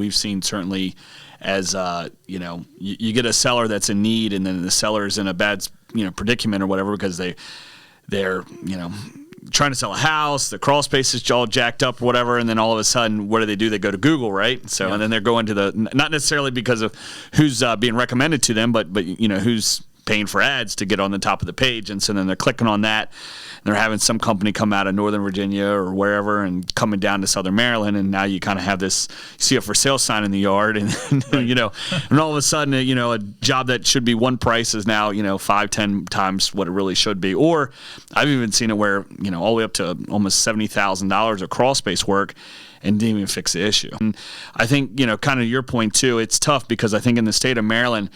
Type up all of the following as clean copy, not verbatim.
we've seen certainly as, you get a seller that's in need, and then the seller is in a bad, predicament or whatever because they're trying to sell a house, the crawl space is all jacked up or whatever, and then all of a sudden, what do? They go to Google, right? So, yeah. And then they're going to not necessarily because of who's being recommended to them, but who's paying for ads to get on the top of the page, and so then they're clicking on that, and they're having some company come out of Northern Virginia or wherever and coming down to Southern Maryland, and now you kind of have this, you see a for sale sign in the yard, and right. And all of a sudden, a job that should be one price is now 5-10 times what it really should be. Or I've even seen it where all the way up to almost $70,000 of crawl space work and didn't even fix the issue. And I think kind of your point too, it's tough because I think in the state of Maryland,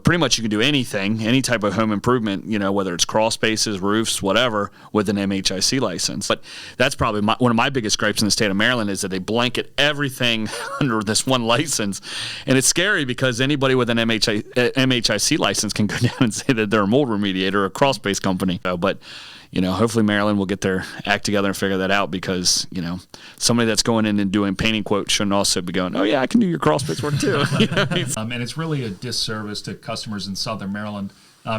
pretty much you can do anything, any type of home improvement, whether it's crawl spaces, roofs, whatever, with an MHIC license. But that's probably one of my biggest gripes in the state of Maryland is that they blanket everything under this one license. And it's scary because anybody with an MHIC license can go down and say that they're a mold remediator or a crawl space company. But hopefully Maryland will get their act together and figure that out because, somebody that's going in and doing painting quotes shouldn't also be going, oh, yeah, I can do your crawl space work too. And it's really a disservice to customers in Southern Maryland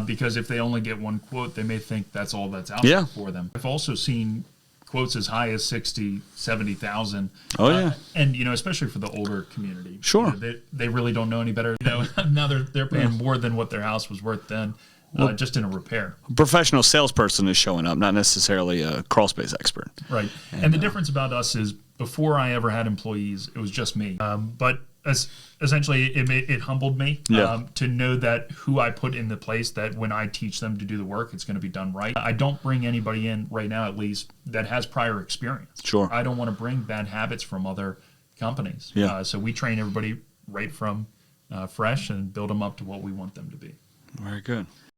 because if they only get one quote, they may think that's all that's out there for them. I've also seen quotes as high as 60, 70,000. Oh, yeah. And, especially for the older community. Sure. They really don't know any better. Now they're paying more than what their house was worth then. Just in a repair. A professional salesperson is showing up, not necessarily a crawl space expert. Right. And the difference about us is before I ever had employees, it was just me. But essentially, it humbled me to know that who I put in the place, that when I teach them to do the work, it's going to be done right. I don't bring anybody in right now, at least, that has prior experience. Sure. I don't want to bring bad habits from other companies. Yeah. So we train everybody right from fresh and build them up to what we want them to be. Very good.